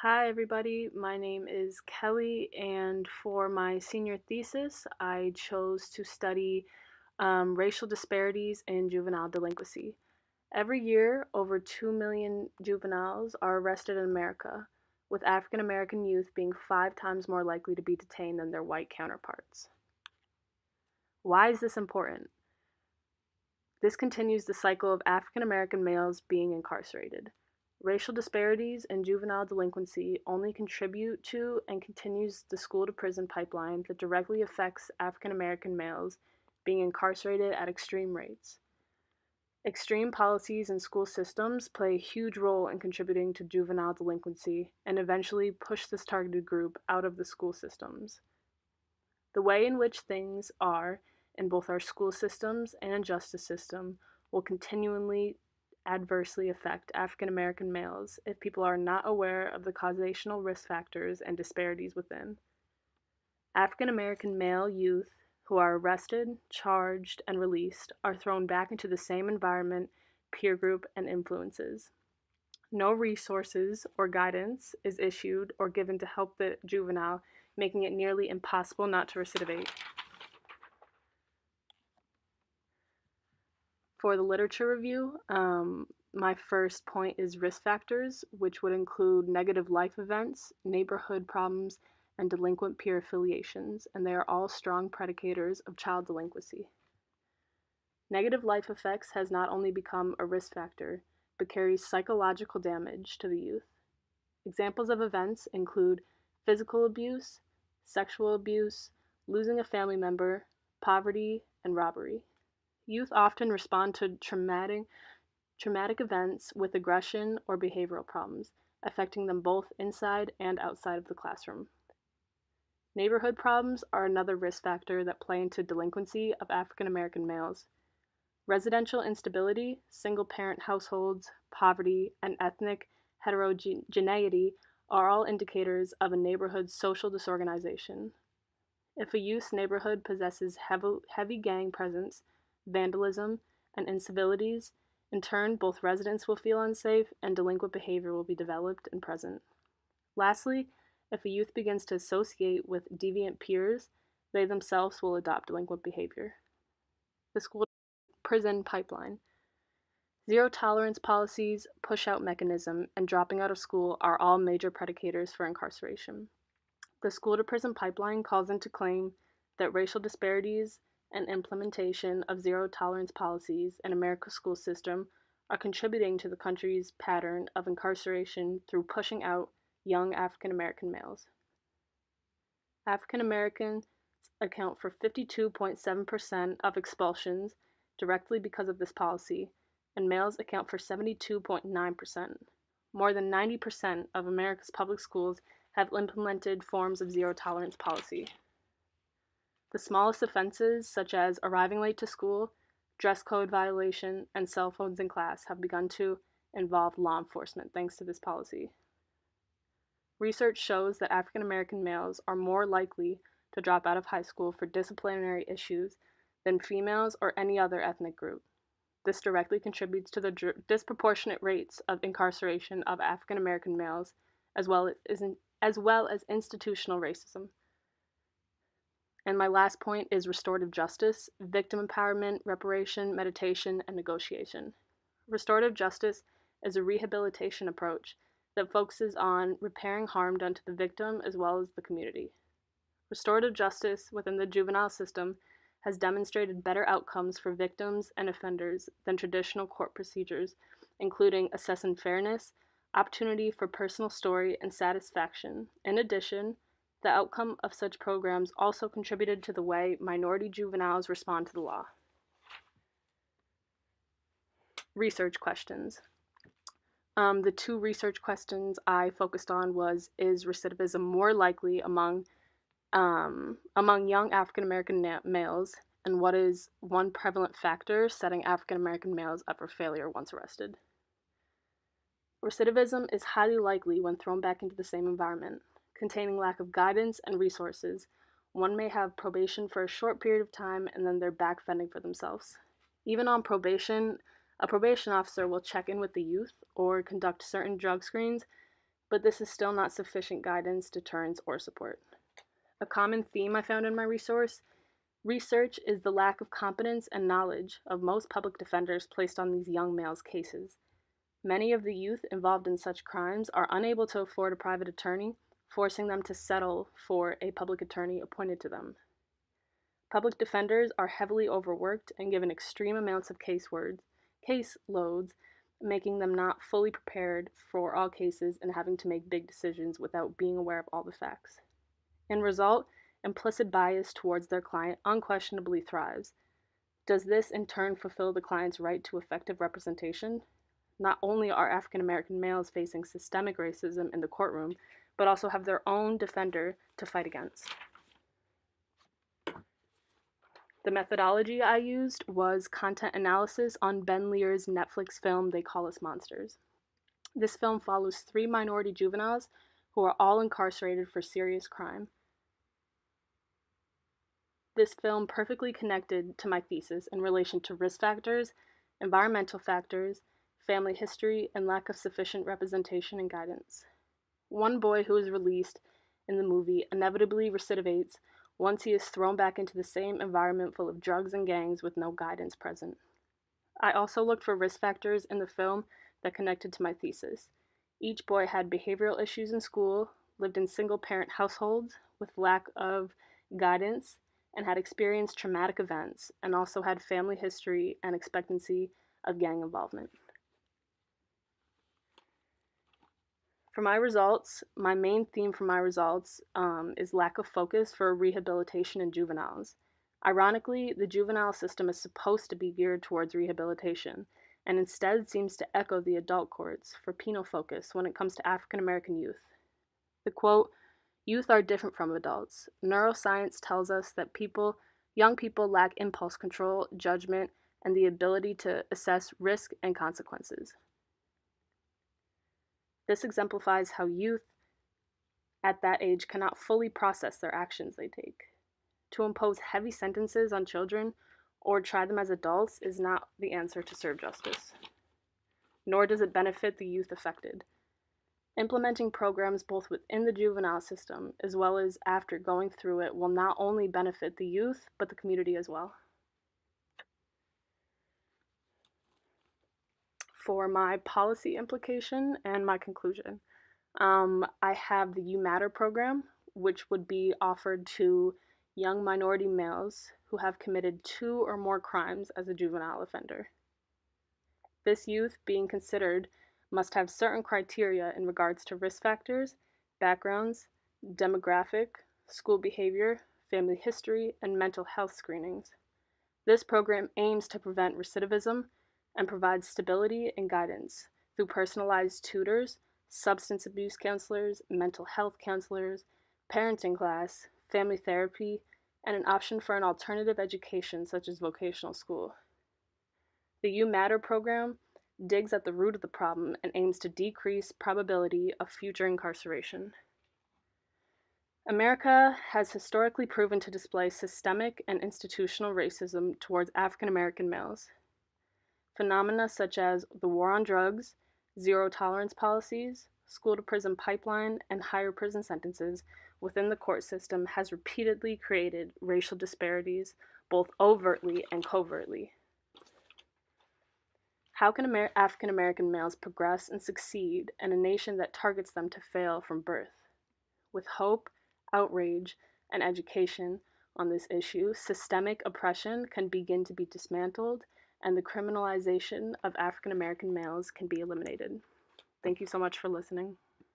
Hi, everybody. My name is Kelly, and for my senior thesis, I chose to study racial disparities in juvenile delinquency. Every year, over 2 million juveniles are arrested in America, with African American youth being 5 times more likely to be detained than their white counterparts. Why is this important? This continues the cycle of African American males being incarcerated. Racial disparities in juvenile delinquency only contribute to and continues the school to prison pipeline that directly affects African American males being incarcerated at extreme rates. Extreme policies and school systems play a huge role in contributing to juvenile delinquency and eventually push this targeted group out of the school systems. The way in which things are in both our school systems and justice system will continually adversely affect African American males if people are not aware of the causational risk factors and disparities within. African American male youth who are arrested, charged, and released are thrown back into the same environment, peer group, and influences. No resources or guidance is issued or given to help the juvenile, making it nearly impossible not to recidivate. For the literature review, my first point is risk factors, which would include negative life events, neighborhood problems, and delinquent peer affiliations, and they are all strong predicators of child delinquency. Negative life effects has not only become a risk factor, but carries psychological damage to the youth. Examples of events include physical abuse, sexual abuse, losing a family member, poverty, and robbery. Youth often respond to traumatic events with aggression or behavioral problems, affecting them both inside and outside of the classroom. Neighborhood problems are another risk factor that play into delinquency of African American males. Residential instability, single-parent households, poverty, and ethnic heterogeneity are all indicators of a neighborhood's social disorganization. If a youth's neighborhood possesses heavy gang presence, vandalism, and incivilities, in turn, both residents will feel unsafe and delinquent behavior will be developed and present. Lastly, if a youth begins to associate with deviant peers, they themselves will adopt delinquent behavior. The school prison pipeline. Zero tolerance policies, push out mechanism, and dropping out of school are all major predicators for incarceration. The school to prison pipeline calls into claim that racial disparities and implementation of zero tolerance policies in America's school system are contributing to the country's pattern of incarceration through pushing out young African American males. African Americans account for 52.7% of expulsions directly because of this policy, and males account for 72.9%. More than 90% of America's public schools have implemented forms of zero tolerance policy. The smallest offenses, such as arriving late to school, dress code violation, and cell phones in class, have begun to involve law enforcement thanks to this policy. Research shows that African American males are more likely to drop out of high school for disciplinary issues than females or any other ethnic group. This directly contributes to the disproportionate rates of incarceration of African American males, as well as institutional racism. And my last point is restorative justice, victim empowerment, reparation, meditation, and negotiation. Restorative justice is a rehabilitation approach that focuses on repairing harm done to the victim as well as the community. Restorative justice within the juvenile system has demonstrated better outcomes for victims and offenders than traditional court procedures, including assessing fairness, opportunity for personal story, and satisfaction. In addition, the outcome of such programs also contributed to the way minority juveniles respond to the law. Research questions. The two research questions I focused on was, is recidivism more likely among young African American males, and what is one prevalent factor setting African American males up for failure once arrested? Recidivism is highly likely when thrown back into the same environment. Containing lack of guidance and resources, one may have probation for a short period of time and then they're back fending for themselves. Even on probation, a probation officer will check in with the youth or conduct certain drug screens but this is still not sufficient guidance, deterrence, or support. A common theme I found in my research is the lack of competence and knowledge of most public defenders placed on these young males' cases. Many of the youth involved in such crimes are unable to afford a private attorney, forcing them to settle for a public attorney appointed to them. Public defenders are heavily overworked and given extreme amounts of case loads, making them not fully prepared for all cases and having to make big decisions without being aware of all the facts. In result, implicit bias towards their client unquestionably thrives. Does this in turn fulfill the client's right to effective representation? Not only are African American males facing systemic racism in the courtroom, but also have their own defender to fight against. The methodology I used was content analysis on Ben Lear's Netflix film They Call Us Monsters. This film follows 3 minority juveniles who are all incarcerated for serious crime. This film perfectly connected to my thesis in relation to risk factors, environmental factors, family history, and lack of sufficient representation and guidance. One boy who is released in the movie inevitably recidivates once he is thrown back into the same environment full of drugs and gangs with no guidance present. I also looked for risk factors in the film that connected to my thesis. Each boy had behavioral issues in school, lived in single-parent households with lack of guidance, and had experienced traumatic events, and also had family history and expectancy of gang involvement. For my results, my main theme for my results is lack of focus for rehabilitation in juveniles. Ironically, the juvenile system is supposed to be geared towards rehabilitation, and instead seems to echo the adult courts for penal focus when it comes to African American youth. The quote, "Youth are different from adults. Neuroscience tells us that young people lack impulse control, judgment, and the ability to assess risk and consequences." This exemplifies how youth at that age cannot fully process their actions they take. To impose heavy sentences on children or try them as adults is not the answer to serve justice, nor does it benefit the youth affected. Implementing programs both within the juvenile system as well as after going through it will not only benefit the youth, but the community as well. For my policy implication and my conclusion, I have the You Matter program, which would be offered to young minority males who have committed 2 or more crimes as a juvenile offender. This youth being considered must have certain criteria in regards to risk factors, backgrounds, demographic, school behavior, family history, and mental health screenings. This program aims to prevent recidivism and provides stability and guidance through personalized tutors, substance abuse counselors, mental health counselors, parenting class, family therapy, and an option for an alternative education such as vocational school. The You Matter program digs at the root of the problem and aims to decrease probability of future incarceration. America has historically proven to display systemic and institutional racism towards African American males. Phenomena such as the war on drugs, zero tolerance policies, school to prison pipeline, and higher prison sentences within the court system has repeatedly created racial disparities, both overtly and covertly. How can African American males progress and succeed in a nation that targets them to fail from birth? With hope, outrage, and education on this issue, systemic oppression can begin to be dismantled and the criminalization of African American males can be eliminated. Thank you so much for listening.